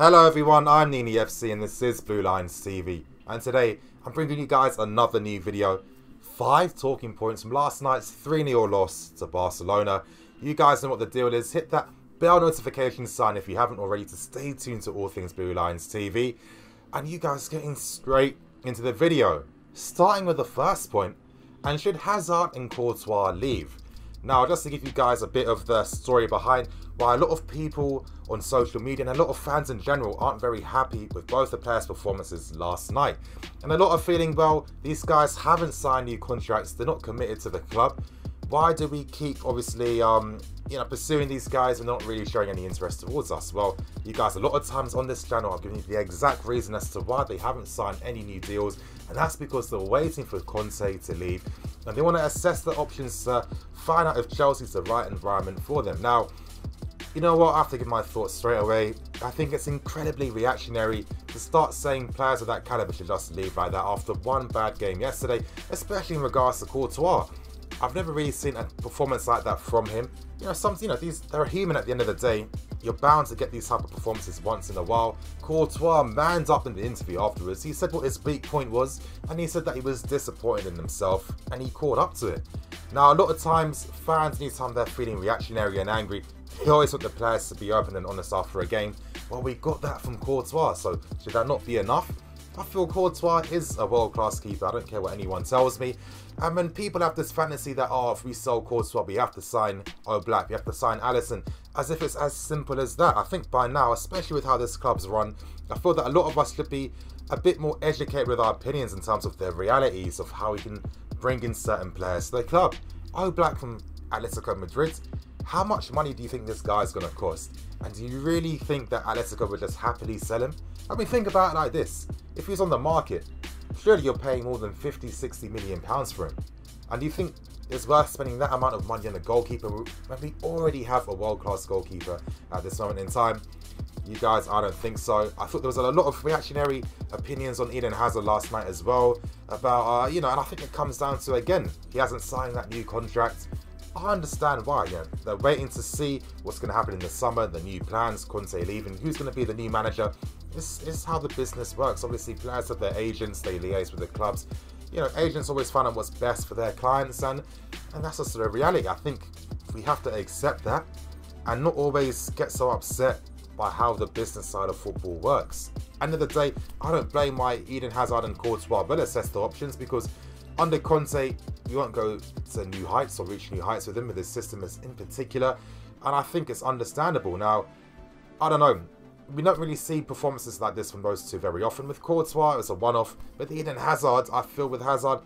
Hello everyone, I'm Nini FC and this is Blue Lines TV, and today I'm bringing you guys another new video. 5 talking points from last night's 3-0 loss to Barcelona. You guys know what the deal is. Hit that bell notification sign if you haven't already to stay tuned to all things Blue Lines TV. And you guys getting straight into the video. Starting with the first point, and should Hazard and Courtois leave? Now, just to give you guys a bit of the story behind why a lot of people on social media and a lot of fans in general aren't very happy with both the players' performances last night. And a lot of feeling, well, these guys haven't signed new contracts, they're not committed to the club. Why do we keep, obviously, pursuing these guys and not really showing any interest towards us? Well, you guys, a lot of times on this channel, I've given you the exact reason as to why they haven't signed any new deals, and that's because they're waiting for Kante to leave, and they want to assess the options to find out if Chelsea's the right environment for them. Now, you know what, I have to give my thoughts straight away. I think it's incredibly reactionary to start saying players of that caliber should just leave like that after one bad game yesterday, especially in regards to Courtois. I've never really seen a performance like that from him. They're human at the end of the day. You're bound to get these type of performances once in a while. Courtois manned up in the interview afterwards. He said what his weak point was, and he said that he was disappointed in himself, and he caught up to it. Now, a lot of times, fans, anytime they're feeling reactionary and angry, they always want the players to be open and honest after a game. Well, we got that from Courtois, so should that not be enough? I feel Courtois is a world-class keeper. I don't care what anyone tells me. And when people have this fantasy that, oh, if we sell Courtois, we have to sign Black, we have to sign Alisson, as if it's as simple as that. I think by now, especially with how this club's run, I feel that a lot of us should be a bit more educated with our opinions in terms of the realities of how we can bring in certain players to the club. Black from Atletico Madrid, how much money do you think this guy's going to cost? And do you really think that Atletico would just happily sell him? I mean, think about it like this. If he's on the market, surely you're paying more than 50, 60 million pounds for him. And do you think it's worth spending that amount of money on a goalkeeper when we already have a world-class goalkeeper at this moment in time? You guys, I don't think so. I thought there was a lot of reactionary opinions on Eden Hazard last night as well about, and I think it comes down to, again, he hasn't signed that new contract. I understand why. They're waiting to see what's going to happen in the summer, the new plans, Kante leaving, who's going to be the new manager. This is how the business works. Obviously, players have their agents, they liaise with the clubs. Agents always find out what's best for their clients, and that's just the reality. I think we have to accept that and not always get so upset by how the business side of football works. End of the day, I don't blame why Eden Hazard and Courtois will assess the options, because under Kante, you won't go to new heights or reach new heights with him, with his system in particular, and I think it's understandable. Now, I don't know, we don't really see performances like this from those two very often. With Courtois, it was a one-off. With Eden Hazard, I feel with Hazard,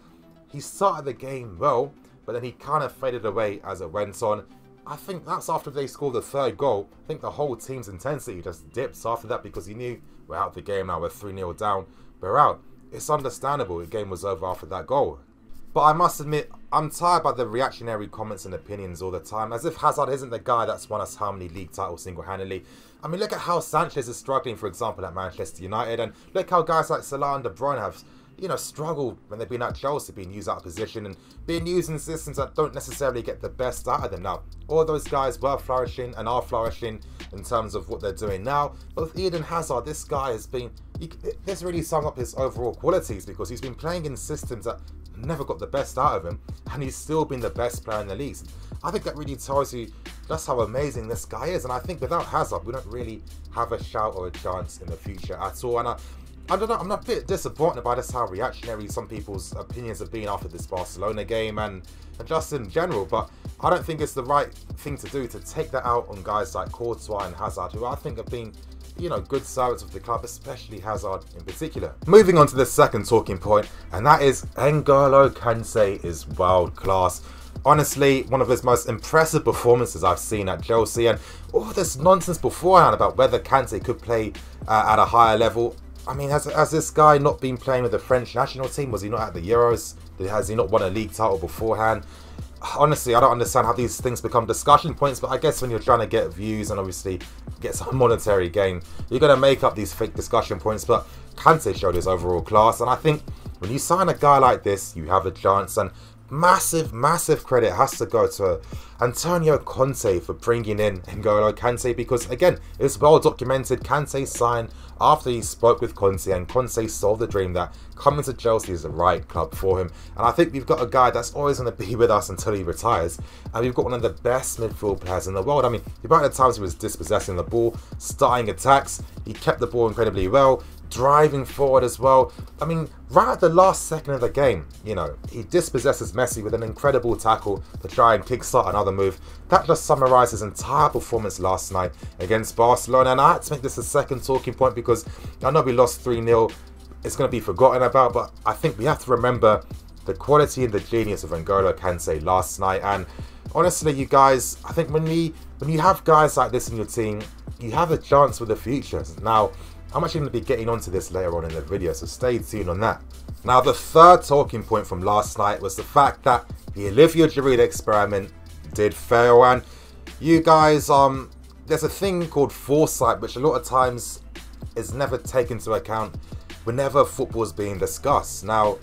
he started the game well, but then he kind of faded away as it went on. I think that's after they scored the 3rd goal. I think the whole team's intensity just dips after that, because he knew we're out of the game now, we're 3-0 down, we're out. It's understandable the game was over after that goal. But I must admit, I'm tired by the reactionary comments and opinions all the time, as if Hazard isn't the guy that's won us how many league titles single-handedly. I mean, look at how Sanchez is struggling, for example, at Manchester United, and look how guys like Salah and De Bruyne have, struggled when they've been at Chelsea, being used out of position and being used in systems that don't necessarily get the best out of them. Now, all those guys were flourishing and are flourishing in terms of what they're doing now. But with Eden Hazard, this guy has been, this really sums up his overall qualities, because he's been playing in systems that never got the best out of him, and he's still been the best player in the league. I think that really tells you just how amazing this guy is, and I think without Hazard, we don't really have a shout or a chance in the future at all. And I don't know, I'm a bit disappointed by just how reactionary some people's opinions have been after this Barcelona game and just in general, but I don't think it's the right thing to do to take that out on guys like Courtois and Hazard, who I think have been, good servants of the club, especially Hazard in particular. Moving on to the second talking point, and that is N'Golo Kante is world class. Honestly, one of his most impressive performances I've seen at Chelsea, and all this nonsense beforehand about whether Kante could play at a higher level. I mean, has this guy not been playing with the French national team? Was he not at the Euros? Has he not won a league title beforehand? Honestly, I don't understand how these things become discussion points, but I guess when you're trying to get views and obviously get some monetary gain, you're going to make up these fake discussion points. But Kante showed his overall class, and I think when you sign a guy like this, you have a chance. And massive credit has to go to Antonio Conte for bringing in N'Golo Kante, because again, it's well documented. Kante signed after he spoke with Conte, and Conte sold the dream that coming to Chelsea is the right club for him. And I think we've got a guy that's always going to be with us until he retires, and we've got one of the best midfield players in the world. I mean, the amount of times he was dispossessing the ball, starting attacks, he kept the ball incredibly well, driving forward as well. I mean, right at the last second of the game, you know, he dispossesses Messi with an incredible tackle to try and kickstart another move. That just summarised his entire performance last night against Barcelona. And I had to make this a second talking point because I know we lost 3-0. It's going to be forgotten about, but I think we have to remember the quality and the genius of N'Golo Kante last night. And honestly, you guys, I think when you have guys like this in your team, you have a chance for the future. Now, I'm actually going to be getting onto this later on in the video, so stay tuned on that. Now, the third talking point from last night was the fact that the Olivier Giroud experiment did fail. And you guys, there's a thing called foresight, which a lot of times is never taken into account whenever football's being discussed. Now,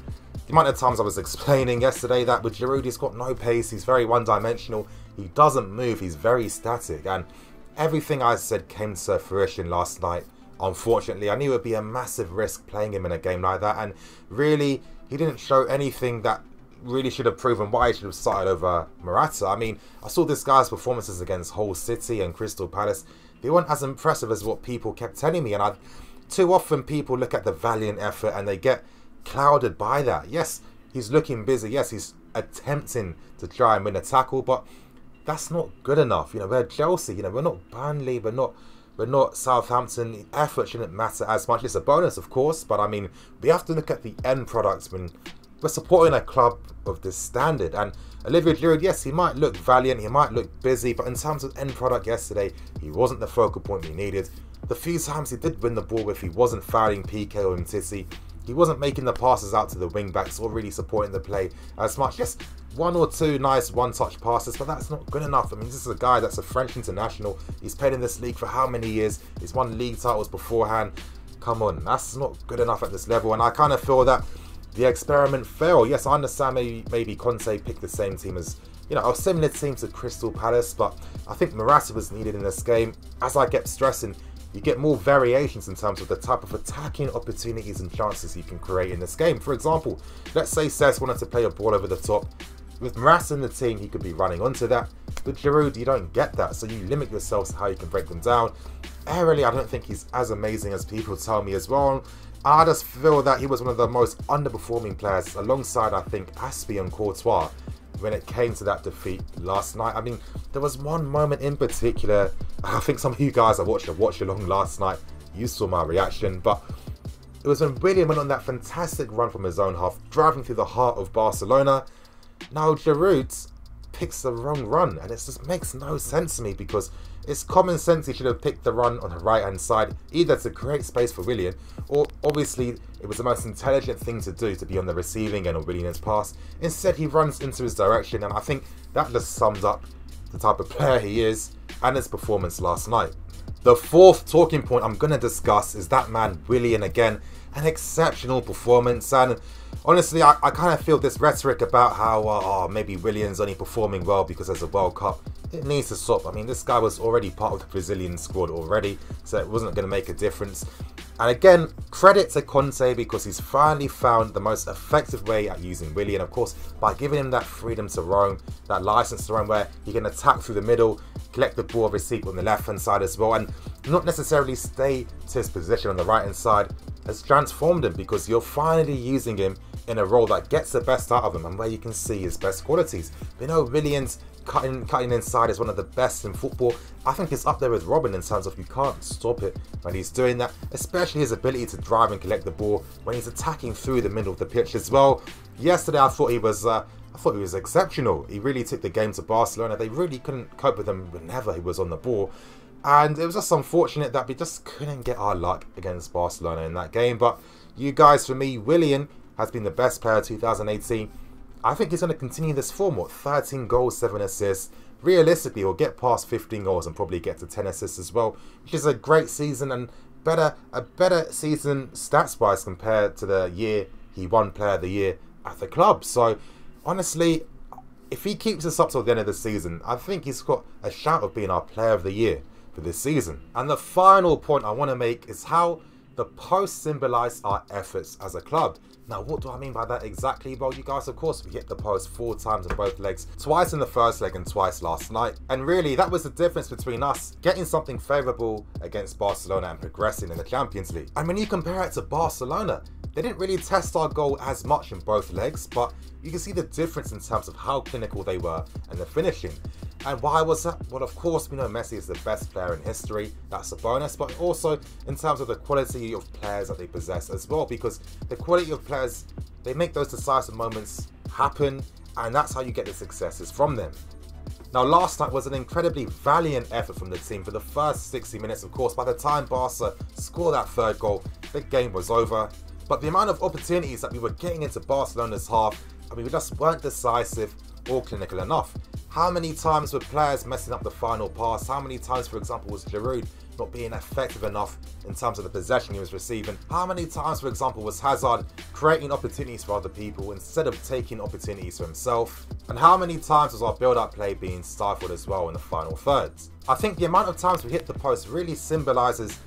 the amount of times I was explaining yesterday that with Giroud, he's got no pace, he's very one-dimensional, he doesn't move, he's very static, and everything I said came to fruition last night. Unfortunately, I knew it would be a massive risk playing him in a game like that, and really, he didn't show anything that really should have proven why he should have started over Morata. I mean, I saw this guy's performances against Hull City and Crystal Palace. They weren't as impressive as what people kept telling me, and too often people look at the valiant effort and they get clouded by that. Yes, he's looking busy. Yes, he's attempting to try and win a tackle, but that's not good enough. You know, we're Chelsea. You know, we're not Burnley. We're not Southampton. The effort shouldn't matter as much. It's a bonus, of course, but I mean, we have to look at the end product when we're supporting a club of this standard. And Olivier Giroud, yes, he might look valiant, he might look busy, but in terms of end product yesterday, he wasn't the focal point we needed. The few times he did win the ball with, he wasn't fouling PK or Mtiti. He wasn't making the passes out to the wing backs or really supporting the play as much. Just one or two nice one-touch passes, but that's not good enough. I mean, this is a guy that's a French international. He's played in this league for how many years? He's won league titles beforehand. Come on, that's not good enough at this level. And I kind of feel that the experiment failed. Yes, I understand maybe Conte picked the same team as, you know, a similar team to Crystal Palace, but I think Morata was needed in this game. As I kept stressing, you get more variations in terms of the type of attacking opportunities and chances you can create in this game. For example, let's say Cesc wanted to play a ball over the top. With Morata in the team, he could be running onto that. With Giroud, you don't get that, so you limit yourselves how you can break them down. Aerially, I don't think he's as amazing as people tell me as well. I just feel that he was one of the most underperforming players, alongside, I think, Aspie and Courtois, when it came to that defeat last night. I mean, there was one moment in particular, I think some of you guys that watched the watch along last night, you saw my reaction, but it was when Willian went on that fantastic run from his own half, driving through the heart of Barcelona. Now Giroud picks the wrong run, and it just makes no sense to me, because it's common sense he should have picked the run on the right hand side, either to create space for Willian, or obviously it was the most intelligent thing to do to be on the receiving end of Willian's pass. Instead he runs into his direction, and I think that just sums up the type of player he is and his performance last night. The fourth talking point I'm going to discuss is that man Willian again. An exceptional performance, and honestly I kind of feel this rhetoric about how maybe Willian's only performing well because there's a World Cup. It needs to stop. I mean, this guy was already part of the Brazilian squad already, so it wasn't going to make a difference. And again, credit to Conte, because he's finally found the most effective way at using Willian, of course, by giving him that freedom to roam, that license to roam, where he can attack through the middle, collect the ball, receive on the left hand side as well, and not necessarily stay to his position on the right hand side. Has transformed him, because you're finally using him in a role that gets the best out of him and where you can see his best qualities. We know Willian's cutting inside is one of the best in football. I think it's up there with Robin in terms of you can't stop it when he's doing that, especially his ability to drive and collect the ball when he's attacking through the middle of the pitch as well. Yesterday I thought he was exceptional. He really took the game to Barcelona. They really couldn't cope with him whenever he was on the ball. And it was just unfortunate that we just couldn't get our luck against Barcelona in that game. But you guys, for me, Willian has been the best player of 2018. I think he's going to continue this form. 13 goals, 7 assists. Realistically, he'll get past 15 goals and probably get to 10 assists as well, which is a great season and a better season stats-wise compared to the year he won Player of the Year at the club. So Honestly, if he keeps this up till the end of the season, I think he's got a shout of being our player of the year for this season. And the final point I want to make is how the post symbolise our efforts as a club. Now, what do I mean by that exactly? Well, you guys, of course, we hit the post 4 times in both legs, twice in the first leg and twice last night. And really, that was the difference between us getting something favourable against Barcelona and progressing in the Champions League. And when you compare it to Barcelona, they didn't really test our goal as much in both legs, but you can see the difference in terms of how clinical they were and the finishing. And why was that? Well, of course, we know Messi is the best player in history. That's a bonus, but also in terms of the quality of players that they possess as well, because the quality of players, they make those decisive moments happen, and that's how you get the successes from them. Now, last night was an incredibly valiant effort from the team for the first 60 minutes. Of course, by the time Barca scored that third goal, the game was over. But the amount of opportunities that we were getting into Barcelona's half, I mean, we just weren't decisive or clinical enough. How many times were players messing up the final pass? How many times, for example, was Giroud not being effective enough in terms of the possession he was receiving? How many times, for example, was Hazard creating opportunities for other people instead of taking opportunities for himself? And how many times was our build-up play being stifled as well in the final thirds? I think the amount of times we hit the post really symbolises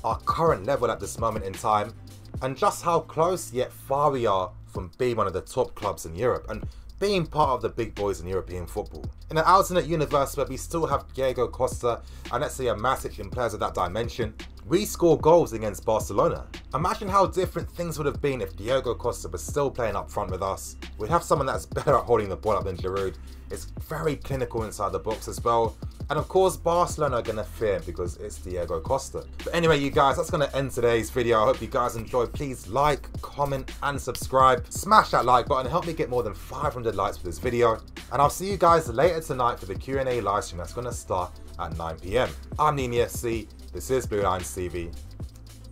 our current level at this moment in time, and just how close yet far we are from being one of the top clubs in Europe and being part of the big boys in European football. In an alternate universe where we still have Diego Costa and let's say a Matic in players of that dimension, we score goals against Barcelona. Imagine how different things would have been if Diego Costa was still playing up front with us. We'd have someone that's better at holding the ball up than Giroud. It's very clinical inside the box as well. And of course, Barcelona are going to fear him because it's Diego Costa. But anyway, you guys, that's going to end today's video. I hope you guys enjoyed. Please like, comment, and subscribe. Smash that like button and help me get more than 500 likes for this video. And I'll see you guys later tonight for the Q&A live stream that's going to start at 9 PM. I'm CWANless. This is CWANless TV,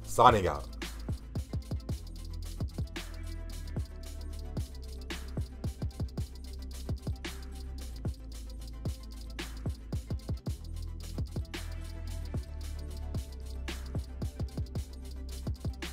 signing out.